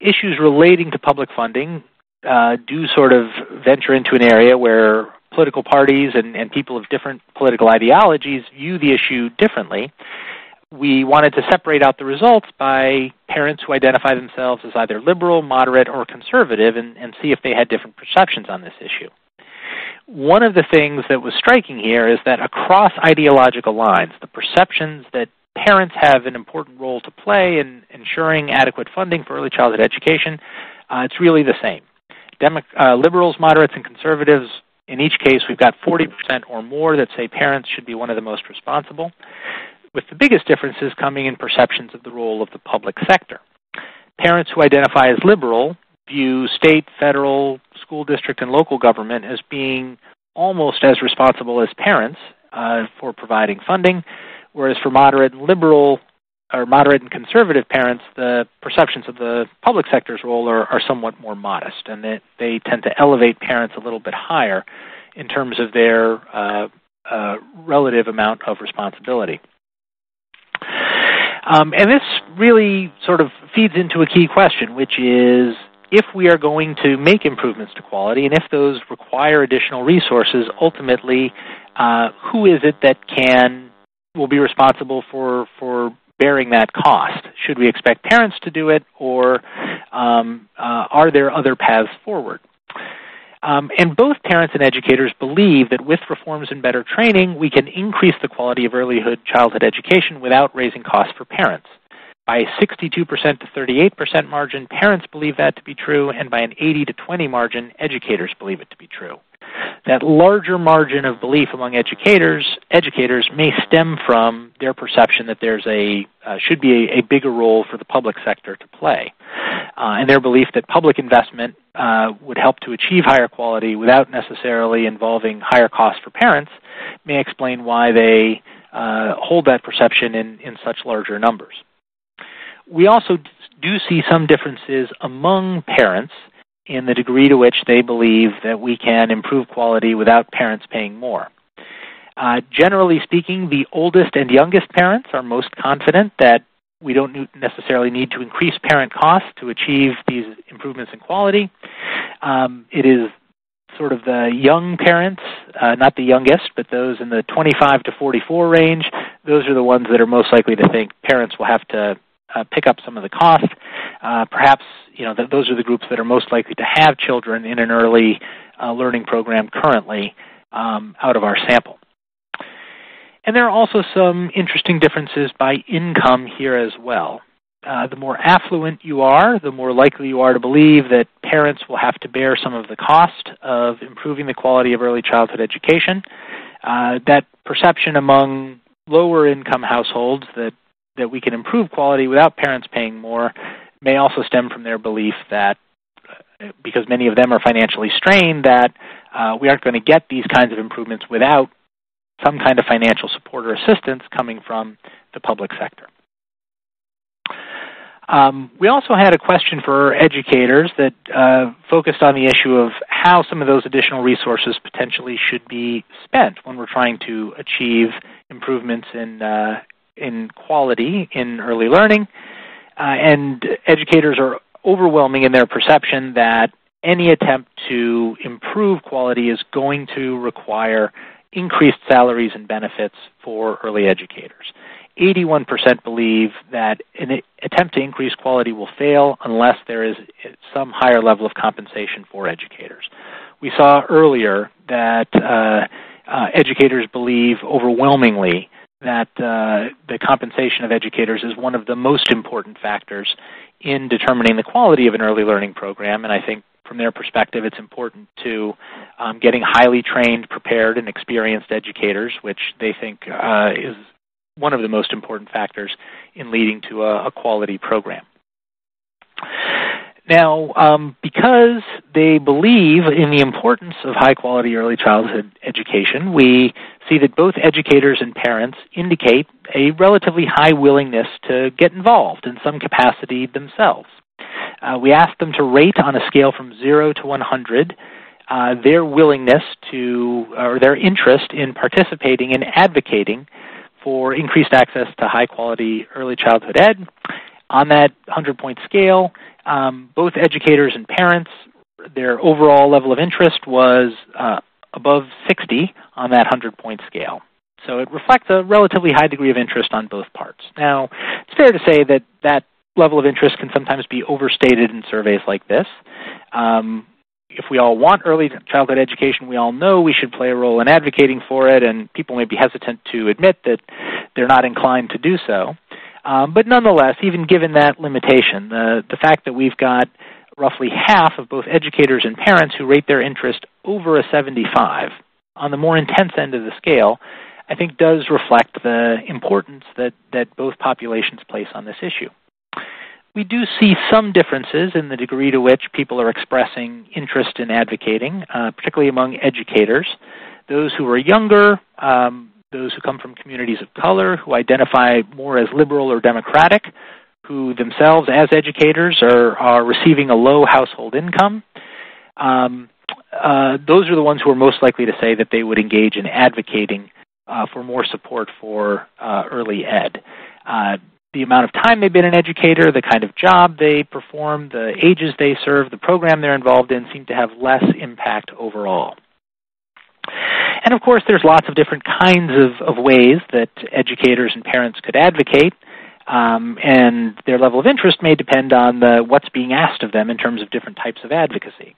issues relating to public funding do sort of venture into an area where political parties and people of different political ideologies view the issue differently, we wanted to separate out the results by parents who identify themselves as either liberal, moderate, or conservative and see if they had different perceptions on this issue. One of the things that was striking here is that across ideological lines, the perceptions that parents have an important role to play in ensuring adequate funding for early childhood education, it's really the same. Liberals, moderates, and conservatives, in each case, we've got 40% or more that say parents should be one of the most responsible, with the biggest differences coming in perceptions of the role of the public sector. Parents who identify as liberal view state, federal, school district, and local government as being almost as responsible as parents for providing funding, whereas for moderate and conservative parents, the perceptions of the public sector's role are somewhat more modest, and they tend to elevate parents a little bit higher in terms of their relative amount of responsibility. And this really sort of feeds into a key question, which is, if we are going to make improvements to quality, and if those require additional resources, ultimately, who is it that will be responsible for bearing that cost? Should we expect parents to do it, or are there other paths forward? And both parents and educators believe that with reforms and better training, we can increase the quality of early childhood education without raising costs for parents. By a 62% to 38% margin, parents believe that to be true, and by an 80 to 20 margin, educators believe it to be true. That larger margin of belief among educators may stem from their perception that there's should be a bigger role for the public sector to play, and their belief that public investment would help to achieve higher quality without necessarily involving higher costs for parents may explain why they hold that perception in such larger numbers. We also do see some differences among parents in the degree to which they believe that we can improve quality without parents paying more. Generally speaking, the oldest and youngest parents are most confident that we don't necessarily need to increase parent costs to achieve these improvements in quality. It is sort of the young parents, not the youngest, but those in the 25 to 44 range, those are the ones that are most likely to think parents will have to pick up some of the cost. Perhaps, those are the groups that are most likely to have children in an early learning program currently out of our sample. And there are also some interesting differences by income here as well. The more affluent you are, the more likely you are to believe that parents will have to bear some of the cost of improving the quality of early childhood education. That perception among lower income households that we can improve quality without parents paying more may also stem from their belief that, because many of them are financially strained, that we aren't going to get these kinds of improvements without some kind of financial support or assistance coming from the public sector. We also had a question for educators that focused on the issue of how some of those additional resources potentially should be spent when we're trying to achieve improvements in quality in early learning. And educators are overwhelming in their perception that any attempt to improve quality is going to require increased salaries and benefits for early educators. 81% believe that an attempt to increase quality will fail unless there is some higher level of compensation for educators. We saw earlier that educators believe overwhelmingly that the compensation of educators is one of the most important factors in determining the quality of an early learning program, and I think from their perspective it's important to getting highly trained, prepared, and experienced educators, which they think is one of the most important factors in leading to a quality program. Now, because they believe in the importance of high-quality early childhood education, we see that both educators and parents indicate a relatively high willingness to get involved in some capacity themselves. We asked them to rate on a scale from 0 to 100 their willingness to, or their interest in participating and advocating for increased access to high-quality early childhood ed. On that 100-point scale, both educators and parents, their overall level of interest was above 60 on that 100-point scale. So it reflects a relatively high degree of interest on both parts. Now, it's fair to say that that level of interest can sometimes be overstated in surveys like this. If we all want early childhood education, we all know we should play a role in advocating for it, and people may be hesitant to admit that they're not inclined to do so. But nonetheless, even given that limitation, the fact that we've got roughly half of both educators and parents who rate their interest over a 75 on the more intense end of the scale, I think does reflect the importance that both populations place on this issue. We do see some differences in the degree to which people are expressing interest in advocating, particularly among educators. Those who are younger, those who come from communities of color, who identify more as liberal or democratic, who themselves as educators are receiving a low household income, those are the ones who are most likely to say that they would engage in advocating for more support for early ed. The amount of time they've been an educator, the kind of job they perform, the ages they serve, the program they're involved in seem to have less impact overall. And of course, there's lots of different kinds of ways that educators and parents could advocate, and their level of interest may depend on what's being asked of them in terms of different types of advocacy.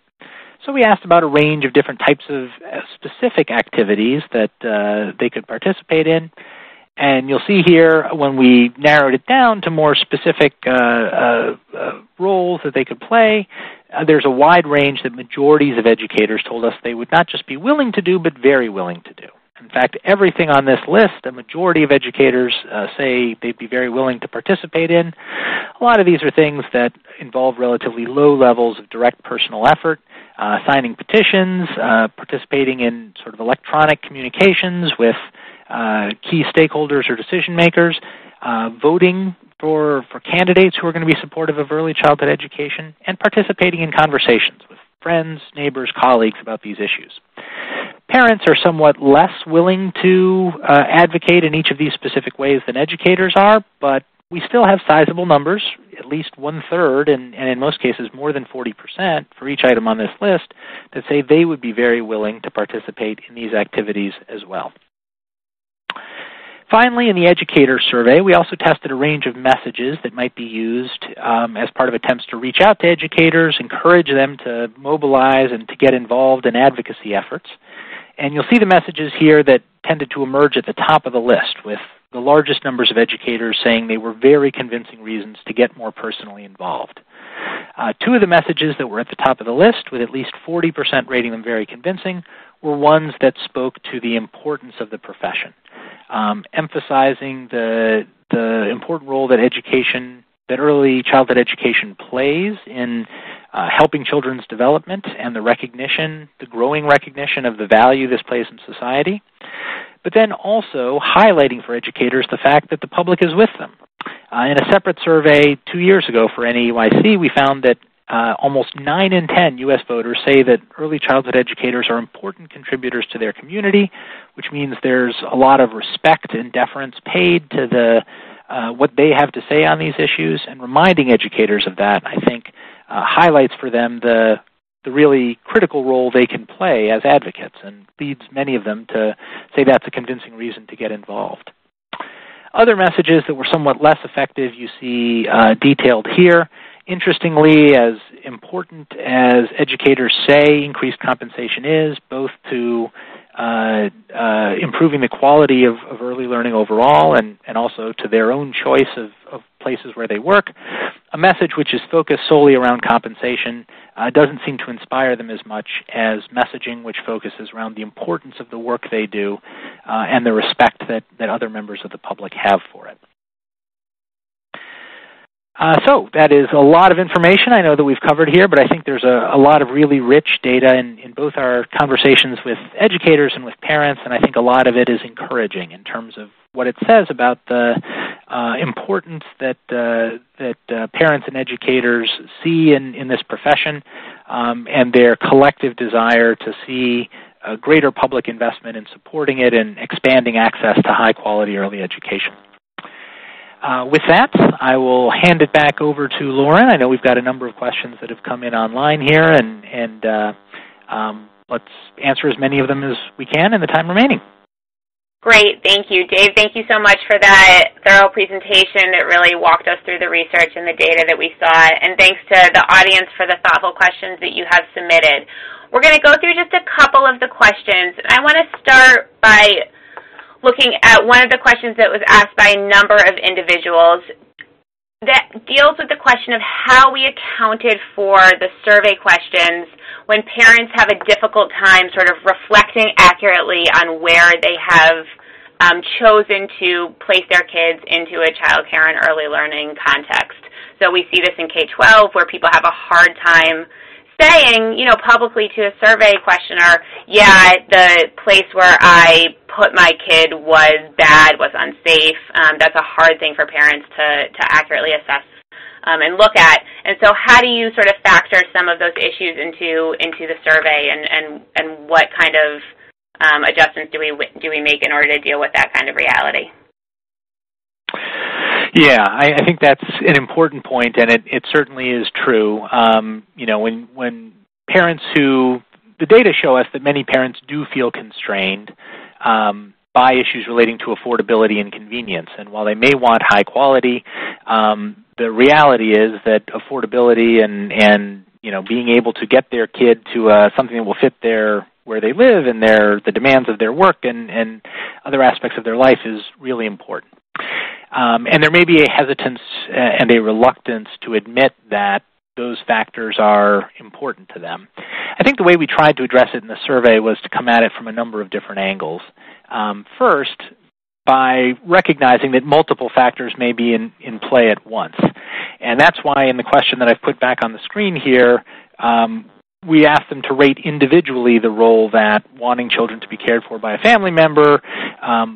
So we asked about a range of different types of specific activities that they could participate in, And you'll see here when we narrowed it down to more specific roles that they could play, there's a wide range that majorities of educators told us they would not just be willing to do, but very willing to do. In fact, everything on this list, a majority of educators say they'd be very willing to participate in. A lot of these are things that involve relatively low levels of direct personal effort, signing petitions, participating in sort of electronic communications with key stakeholders or decision makers, voting for candidates who are going to be supportive of early childhood education, and participating in conversations with friends, neighbors, colleagues about these issues. Parents are somewhat less willing to advocate in each of these specific ways than educators are, but we still have sizable numbers, at least 1/3, and in most cases more than 40% for each item on this list, that say they would be very willing to participate in these activities as well. Finally, in the Educator survey, we also tested a range of messages that might be used as part of attempts to reach out to educators, encourage them to mobilize and to get involved in advocacy efforts. And you'll see the messages here that tended to emerge at the top of the list, with the largest numbers of educators saying they were very convincing reasons to get more personally involved. Two of the messages that were at the top of the list, with at least 40% rating them very convincing, were ones that spoke to the importance of the profession, emphasizing the important role that early childhood education plays in helping children's development and the growing recognition of the value this plays in society, but then also highlighting for educators the fact that the public is with them. In a separate survey 2 years ago for NAEYC, we found that almost 9 in 10 U.S. voters say that early childhood educators are important contributors to their community, which means there's a lot of respect and deference paid to what they have to say on these issues, and reminding educators of that, I think, highlights for them the really critical role they can play as advocates, and leads many of them to say that's a convincing reason to get involved. Other messages that were somewhat less effective you see detailed here. Interestingly, as important as educators say increased compensation is, both to improving the quality of early learning overall and also to their own choice of places where they work, a message which is focused solely around compensation doesn't seem to inspire them as much as messaging which focuses around the importance of the work they do and the respect that other members of the public have for it. So that is a lot of information I know that we've covered here, but I think there's a lot of really rich data in both our conversations with educators and with parents, and I think a lot of it is encouraging in terms of what it says about the importance that parents and educators see in this profession and their collective desire to see a greater public investment in supporting it and expanding access to high-quality early education. With that, I will hand it back over to Lauren. I know we've got a number of questions that have come in online here, and let's answer as many of them as we can in the time remaining. Great. Thank you, Dave. Thank you so much for that thorough presentation that really walked us through the research and the data that we saw. And thanks to the audience for the thoughtful questions that you have submitted. We're going to go through just a couple of the questions. I want to start by looking at one of the questions that was asked by a number of individuals that deals with the question of how we accounted for the survey questions when parents have a difficult time sort of reflecting accurately on where they have chosen to place their kids into a child care and early learning context. So we see this in K-12 where people have a hard time saying, publicly to a survey questioner, yeah, the place where I put my kid was bad, was unsafe. That's a hard thing for parents to accurately assess and look at. And so how do you sort of factor some of those issues into the survey, and what kind of adjustments do we make in order to deal with that kind of reality? Yeah, I think that's an important point, and it certainly is true. When parents the data show us that many parents do feel constrained by issues relating to affordability and convenience. And while they may want high quality, the reality is that affordability and being able to get their kid to something that will fit their where they live and the demands of their work and other aspects of their life is really important. And there may be a hesitance and a reluctance to admit that those factors are important to them. I think the way we tried to address it in the survey was to come at it from a number of different angles. First, by recognizing that multiple factors may be in play at once. And that's why in the question that I've put back on the screen here, we asked them to rate individually the role that wanting children to be cared for by a family member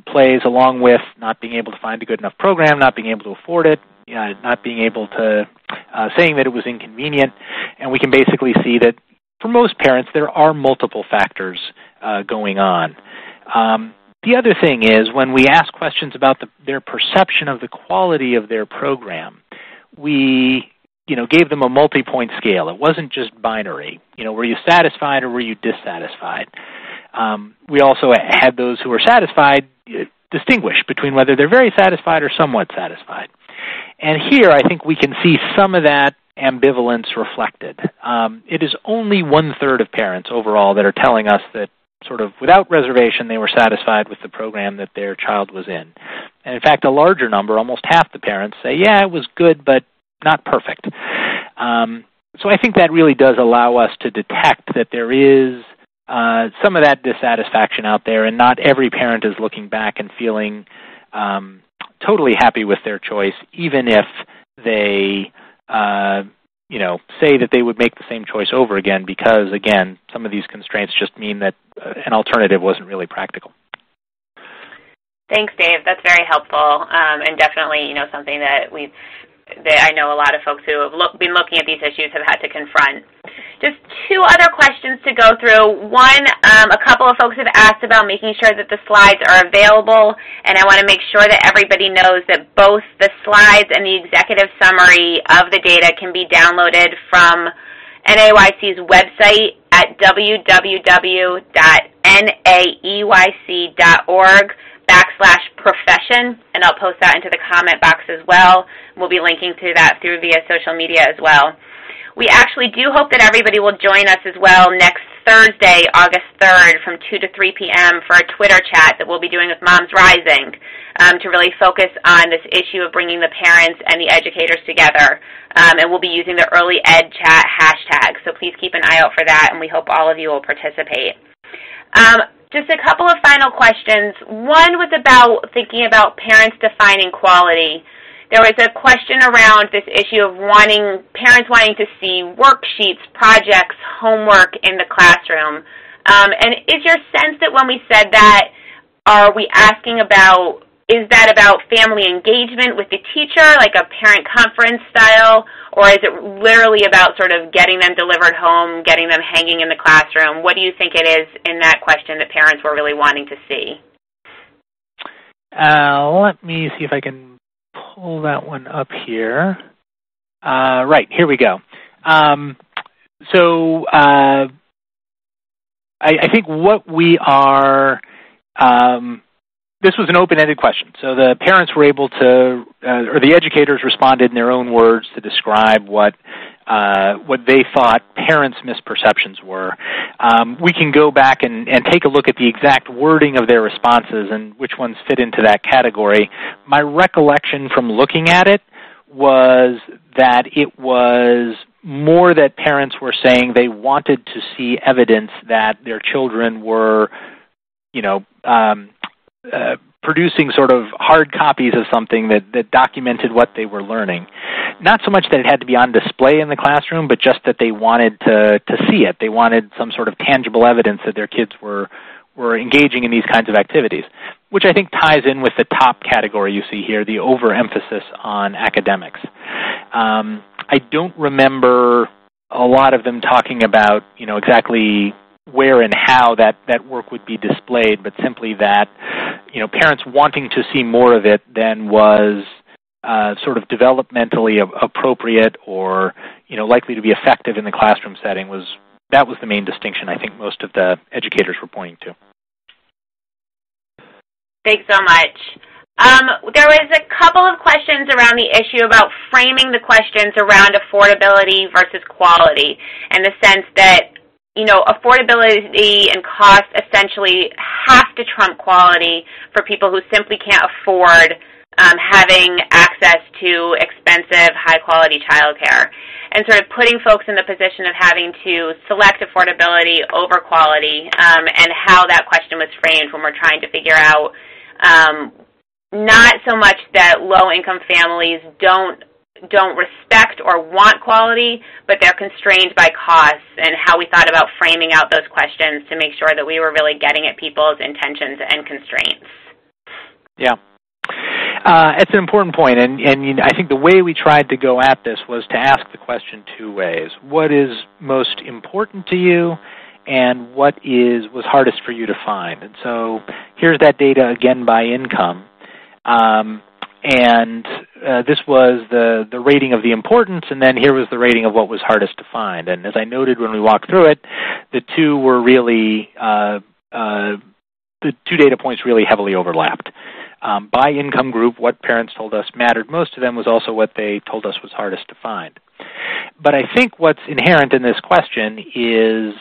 plays, along with not being able to find a good enough program, not being able to afford it, not being able to, saying that it was inconvenient. And we can basically see that for most parents, there are multiple factors going on. The other thing is when we ask questions about their perception of the quality of their program, we gave them a multi-point scale. It wasn't just binary. Were you satisfied or were you dissatisfied? We also had those who were satisfied distinguish between whether they're very satisfied or somewhat satisfied. And here I think we can see some of that ambivalence reflected. It is only 1/3 of parents overall that are telling us that sort of without reservation they were satisfied with the program that their child was in. And in fact, a larger number, almost half the parents, say, yeah, it was good, but not perfect. So I think that really does allow us to detect that there is some of that dissatisfaction out there, and not every parent is looking back and feeling totally happy with their choice, even if they say that they would make the same choice over again because, again, some of these constraints just mean that an alternative wasn't really practical. Thanks, Dave. That's very helpful, and definitely, something that I know a lot of folks who have been looking at these issues have had to confront. Just two other questions to go through. One, a couple of folks have asked about making sure that the slides are available, and I want to make sure that everybody knows that both the slides and the executive summary of the data can be downloaded from NAEYC's website at www.naeyc.org/profession, and I'll post that into the comment box as well. We'll be linking to that through via social media as well. We actually do hope that everybody will join us as well next Thursday, August 3rd, from 2 to 3 p.m. for a Twitter chat that we'll be doing with Moms Rising to really focus on this issue of bringing the parents and the educators together. And we'll be using the Early Ed Chat hashtag, so please keep an eye out for that, and we hope all of you will participate. Just a couple of final questions. One was about thinking about parents defining quality. There was a question around this issue of parents wanting to see worksheets, projects, homework in the classroom. And is your sense that when we said that, are we asking about, is that about family engagement with the teacher, like a parent conference style, or is it literally about sort of getting them delivered home, getting them hanging in the classroom? What do you think it is in that question that parents were really wanting to see? Let me see if I can pull that one up here. Right, here we go. I think what we are, this was an open-ended question. So the parents were able to, or the educators responded in their own words to describe what they thought parents' misperceptions were. We can go back and take a look at the exact wording of their responses and which ones fit into that category. My recollection from looking at it was that it was more that parents were saying they wanted to see evidence that their children were, producing sort of hard copies of something that documented what they were learning. Not so much that it had to be on display in the classroom, but just that they wanted to see it. They wanted some sort of tangible evidence that their kids were engaging in these kinds of activities, which I think ties in with the top category you see here, the overemphasis on academics. I don't remember a lot of them talking about, exactly where and how that work would be displayed, but simply that, parents wanting to see more of it than was sort of developmentally appropriate or, likely to be effective in the classroom setting that was the main distinction I think most of the educators were pointing to. Thanks so much. There was a couple of questions around the issue about framing the questions around affordability versus quality, and the sense that affordability and cost essentially have to trump quality for people who simply can't afford having access to expensive, high-quality childcare, and sort of putting folks in the position of having to select affordability over quality, and how that question was framed when we're trying to figure out not so much that low-income families don't respect or want quality, but they're constrained by costs, and how we thought about framing out those questions to make sure that we were really getting at people's intentions and constraints. Yeah. It's an important point, and I think the way we tried to go at this was to ask the question two ways. What is most important to you, and what was hardest for you to find? And so here's that data again by income. This was the rating of the importance, and then here was the rating of what was hardest to find. And as I noted when we walked through it, the two were really, the two data points really heavily overlapped. By income group, what parents told us mattered most to them was also what they told us was hardest to find. But I think what's inherent in this question is,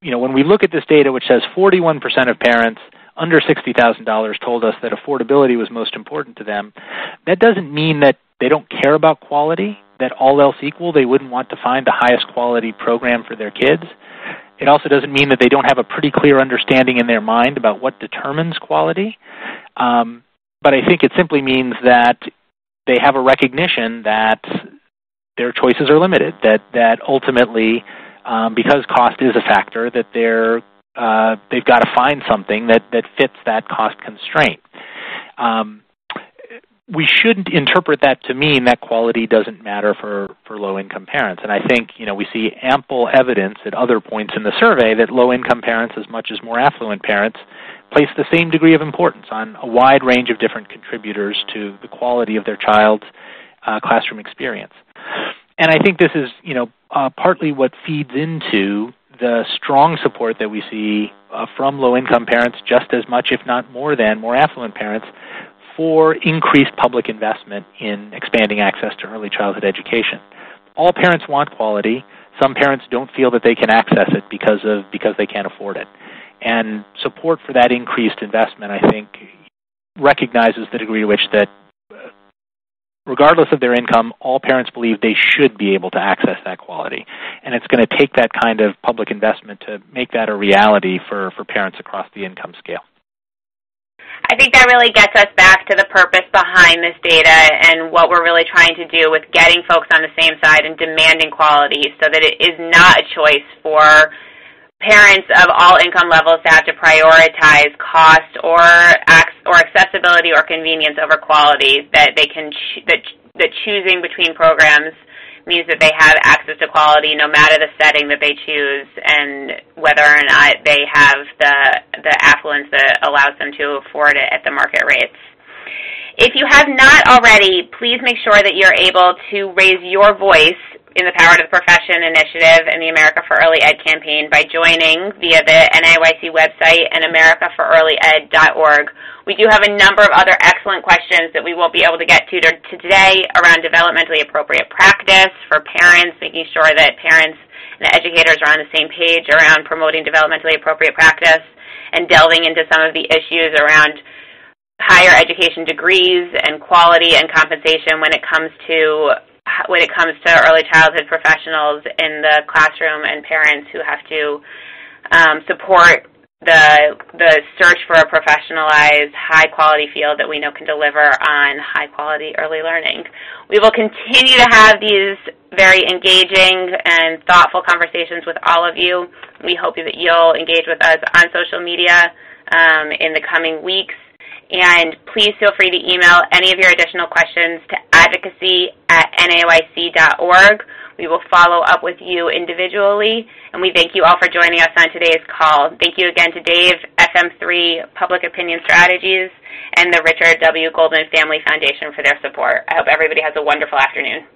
when we look at this data, which says 41% of parents under $60,000 told us that affordability was most important to them, that doesn't mean that they don't care about quality, that all else equal, they wouldn't want to find the highest quality program for their kids. It also doesn't mean that they don't have a pretty clear understanding in their mind about what determines quality. But I think it simply means that they have a recognition that their choices are limited, that ultimately, because cost is a factor, that they've got to find something that fits that cost constraint. We shouldn't interpret that to mean that quality doesn't matter for low-income parents. And I think, we see ample evidence at other points in the survey that low-income parents, as much as more affluent parents, place the same degree of importance on a wide range of different contributors to the quality of their child's classroom experience. And I think this is, partly what feeds into the strong support that we see from low-income parents, just as much, if not more than, more affluent parents, for increased public investment in expanding access to early childhood education. All parents want quality. Some parents don't feel that they can access it because they can't afford it. And support for that increased investment, I think, recognizes the degree to which that, regardless of their income, all parents believe they should be able to access that quality. And it's going to take that kind of public investment to make that a reality for parents across the income scale. I think that really gets us back to the purpose behind this data and what we're really trying to do with getting folks on the same side and demanding quality, so that it is not a choice for parents of all income levels to have to prioritize cost or accessibility or convenience over quality, that they can that choosing between programs means that they have access to quality no matter the setting that they choose and whether or not they have the affluence that allows them to afford it at the market rates. If you have not already, please make sure that you're able to raise your voice in the Power to the Profession initiative and the America for Early Ed campaign by joining via the NAEYC website and americaforearlyed.org. We do have a number of other excellent questions that we won't be able to get to today around developmentally appropriate practice for parents, making sure that parents and educators are on the same page around promoting developmentally appropriate practice, and delving into some of the issues around higher education degrees and quality and compensation when it comes to early childhood professionals in the classroom and parents who have to support the search for a professionalized, high-quality field that we know can deliver on high-quality early learning. We will continue to have these very engaging and thoughtful conversations with all of you. We hope that you'll engage with us on social media in the coming weeks. And please feel free to email any of your additional questions to advocacy@naeyc.org. We will follow up with you individually, and we thank you all for joining us on today's call. Thank you again to Dave, FM3 Public Opinion Strategies, and the Richard W. Goldman Family Foundation for their support. I hope everybody has a wonderful afternoon.